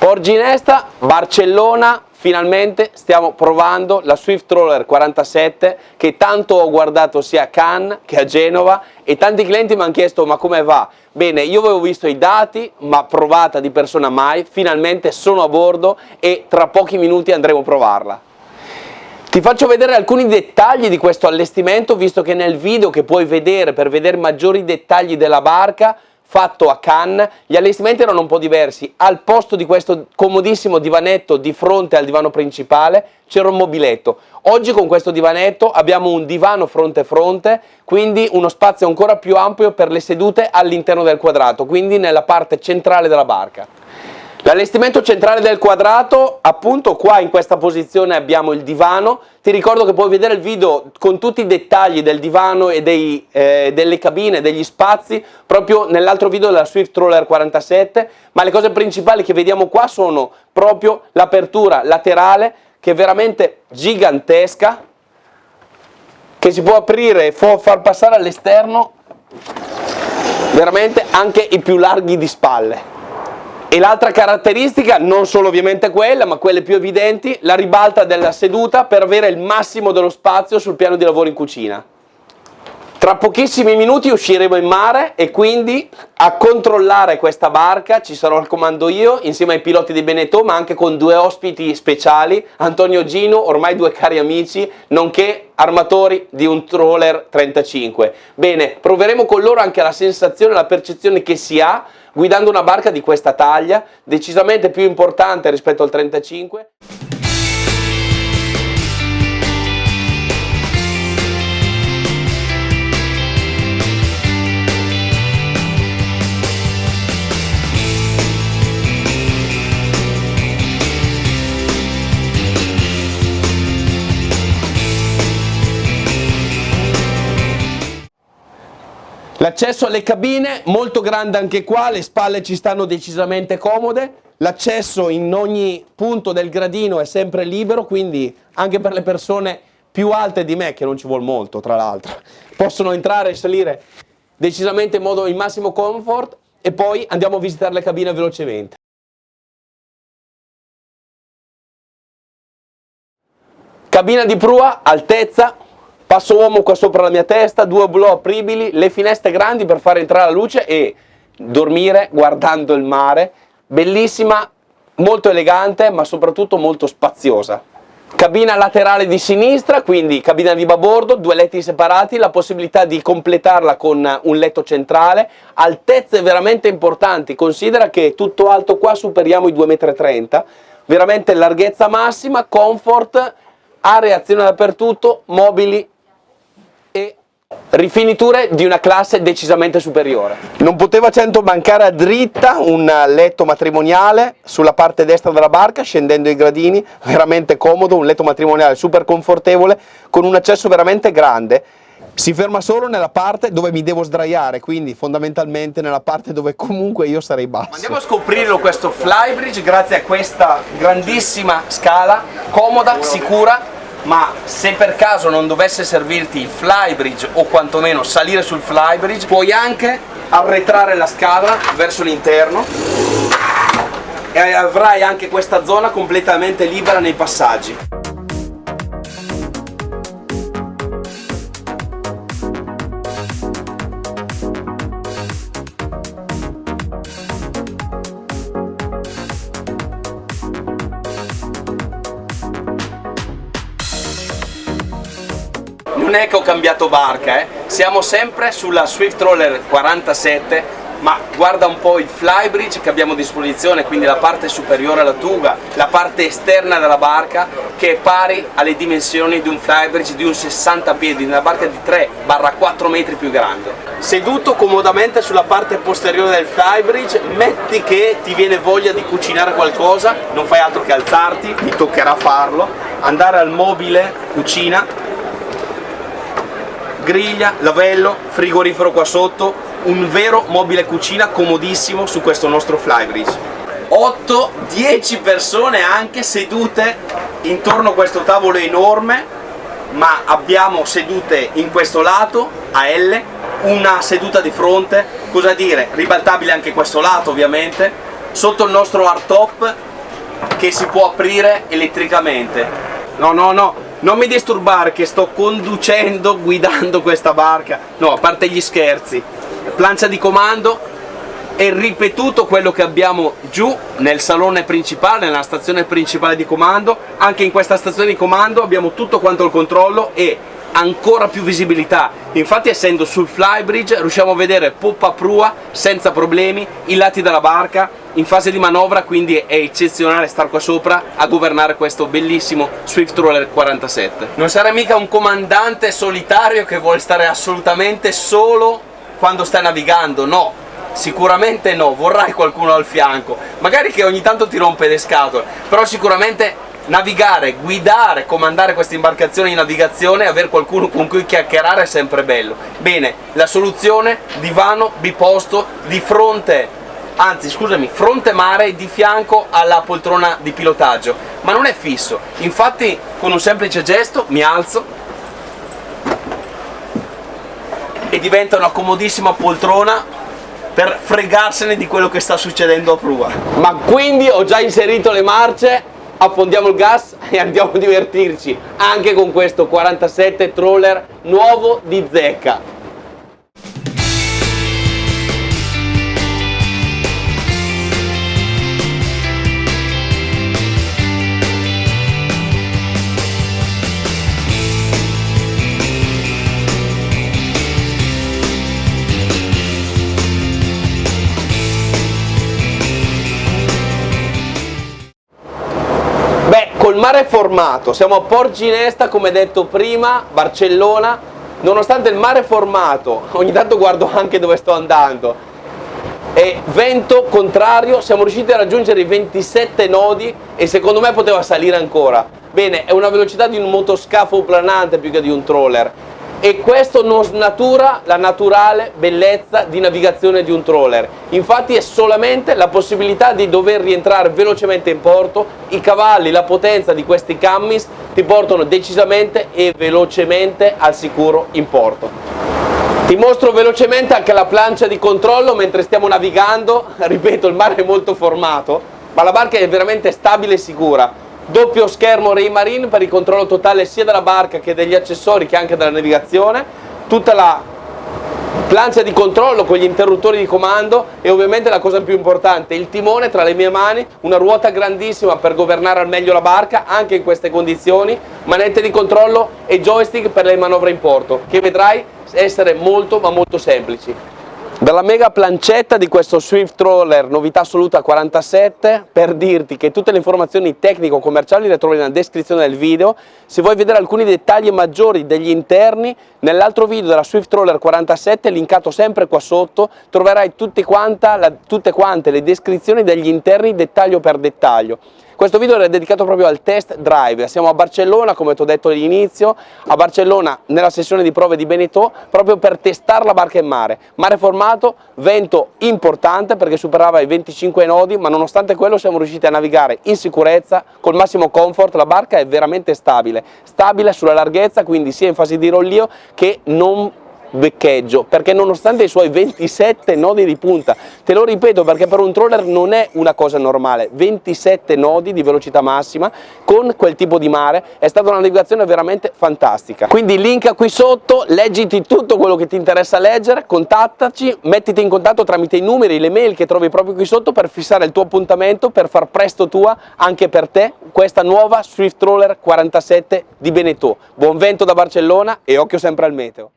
Por Ginesta, Barcellona, finalmente stiamo provando la Swiftroller 47 che tanto ho guardato sia a Cannes che a Genova e tanti clienti mi hanno chiesto ma come va? Bene, io avevo visto i dati ma provata di persona mai, finalmente sono a bordo e tra pochi minuti andremo a provarla. Ti faccio vedere alcuni dettagli di questo allestimento visto che nel video che puoi vedere per vedere maggiori dettagli della barca fatto a Cannes, gli allestimenti erano un po' diversi. Al posto di questo comodissimo divanetto di fronte al divano principale c'era un mobiletto. Oggi con questo divanetto abbiamo un divano fronte a fronte, quindi uno spazio ancora più ampio per le sedute all'interno del quadrato, quindi nella parte centrale della barca. L'allestimento centrale del quadrato, appunto qua in questa posizione abbiamo il divano. Ti ricordo che puoi vedere il video con tutti i dettagli del divano e delle cabine, degli spazi, proprio nell'altro video della Swiftroller 47, ma le cose principali che vediamo qua sono proprio l'apertura laterale, che è veramente gigantesca, che si può aprire e far passare all'esterno veramente anche i più larghi di spalle. E l'altra caratteristica, non solo ovviamente quella, ma quelle più evidenti, la ribalta della seduta per avere il massimo dello spazio sul piano di lavoro in cucina. Tra pochissimi minuti usciremo in mare e quindi a controllare questa barca ci sarò al comando io, insieme ai piloti di Beneteau, ma anche con due ospiti speciali, Antonio Gino, ormai due cari amici, nonché armatori di un trawler 35. Bene, proveremo con loro anche la sensazione, la percezione che si ha guidando una barca di questa taglia, decisamente più importante rispetto al 35. L'accesso alle cabine, molto grande anche qua, le spalle ci stanno decisamente comode, l'accesso in ogni punto del gradino è sempre libero, quindi anche per le persone più alte di me, che non ci vuole molto tra l'altro, possono entrare e salire decisamente in massimo comfort e poi andiamo a visitare le cabine velocemente. Cabina di prua, altezza. Passo uomo qua sopra la mia testa, due blu apribili, le finestre grandi per far entrare la luce e dormire guardando il mare. Bellissima, molto elegante, ma soprattutto molto spaziosa. Cabina laterale di sinistra, quindi cabina di babordo, due letti separati, la possibilità di completarla con un letto centrale. Altezze veramente importanti, considera che tutto alto qua superiamo i 2,30 m, veramente larghezza massima, comfort, area azione dappertutto, mobili e rifiniture di una classe decisamente superiore. Non poteva certo mancare a dritta un letto matrimoniale sulla parte destra della barca, scendendo i gradini, veramente comodo, un letto matrimoniale super confortevole, con un accesso veramente grande. Si ferma solo nella parte dove mi devo sdraiare, quindi fondamentalmente nella parte dove comunque io sarei basso. Andiamo a scoprirlo questo flybridge grazie a questa grandissima scala, comoda, sicura, ma se per caso non dovesse servirti il flybridge o quantomeno salire sul flybridge, puoi anche arretrare la scala verso l'interno e avrai anche questa zona completamente libera nei passaggi. Non è che ho cambiato barca, siamo sempre sulla Swiftroller 47, ma guarda un po' il flybridge che abbiamo a disposizione, quindi la parte superiore alla tuga, la parte esterna della barca, che è pari alle dimensioni di un flybridge di un 60 piedi, di una barca di 3-4 metri più grande. Seduto comodamente sulla parte posteriore del flybridge, metti che ti viene voglia di cucinare qualcosa, non fai altro che alzarti, ti toccherà farlo, andare al mobile cucina, griglia, lavello, frigorifero qua sotto, un vero mobile cucina comodissimo su questo nostro flybridge. 8-10 persone anche sedute intorno a questo tavolo enorme, ma abbiamo sedute in questo lato a L, una seduta di fronte, cosa dire, ribaltabile anche questo lato ovviamente. Sotto il nostro hardtop che si può aprire elettricamente. No, non mi disturbare che sto conducendo, guidando questa barca. No, a parte gli scherzi. Plancia di comando è ripetuto quello che abbiamo giù nel salone principale, nella stazione principale di comando. Anche in questa stazione di comando abbiamo tutto quanto il controllo e ancora più visibilità. Infatti, essendo sul flybridge, riusciamo a vedere poppa prua senza problemi i lati della barca in fase di manovra, quindi è eccezionale stare qua sopra a governare questo bellissimo Swift Trawler 47. Non sarà mica un comandante solitario che vuole stare assolutamente solo quando stai navigando, no, sicuramente no, vorrai qualcuno al fianco, magari che ogni tanto ti rompe le scatole, però sicuramente navigare, guidare, comandare queste imbarcazioni in navigazione, avere qualcuno con cui chiacchierare è sempre bello. Bene, la soluzione: divano biposto di fronte, anzi scusami, fronte mare di fianco alla poltrona di pilotaggio, ma non è fisso, infatti con un semplice gesto mi alzo e diventa una comodissima poltrona per fregarsene di quello che sta succedendo a prua. Ma quindi ho già inserito le marce, affondiamo il gas e andiamo a divertirci anche con questo 47 trawler nuovo di zecca. Col mare formato, siamo a Port Ginesta, come detto prima, Barcellona. Nonostante il mare formato, ogni tanto guardo anche dove sto andando, e vento contrario, siamo riusciti a raggiungere i 27 nodi e secondo me poteva salire ancora. Bene, è una velocità di un motoscafo planante più che di un trawler, e questo non snatura la naturale bellezza di navigazione di un trawler. Infatti è solamente la possibilità di dover rientrare velocemente in porto. I cavalli, la potenza di questi Cummins ti portano decisamente e velocemente al sicuro in porto. Ti mostro velocemente anche la plancia di controllo mentre stiamo navigando. Ripeto, il mare è molto formato, ma la barca è veramente stabile e sicura. Doppio schermo Raymarine per il controllo totale sia della barca che degli accessori che anche della navigazione. Tutta la plancia di controllo con gli interruttori di comando e ovviamente la cosa più importante, il timone tra le mie mani, una ruota grandissima per governare al meglio la barca anche in queste condizioni, manette di controllo e joystick per le manovre in porto, che vedrai essere molto ma molto semplici. Dalla mega plancetta di questo Swift Trawler novità assoluta 47, per dirti che tutte le informazioni tecnico-commerciali le trovi nella descrizione del video. Se vuoi vedere alcuni dettagli maggiori degli interni, nell'altro video della Swift Trawler 47, linkato sempre qua sotto, troverai tutte quante le descrizioni degli interni dettaglio per dettaglio. Questo video è dedicato proprio al test drive. Siamo a Barcellona, come ti ho detto all'inizio, a Barcellona nella sessione di prove di Beneteau, proprio per testare la barca in mare. Mare formato, vento importante perché superava i 25 nodi, ma nonostante quello siamo riusciti a navigare in sicurezza, col massimo comfort. La barca è veramente stabile sulla larghezza, quindi sia in fase di rollio che non beccheggio, perché nonostante i suoi 27 nodi di punta, te lo ripeto perché per un trawler non è una cosa normale, 27 nodi di velocità massima con quel tipo di mare, è stata una navigazione veramente fantastica. Quindi link qui sotto, leggiti tutto quello che ti interessa leggere, contattaci, mettiti in contatto tramite i numeri, le mail che trovi proprio qui sotto per fissare il tuo appuntamento, per far presto tua anche per te questa nuova Swift Trawler 47 di Beneteau. Buon vento da Barcellona e occhio sempre al meteo.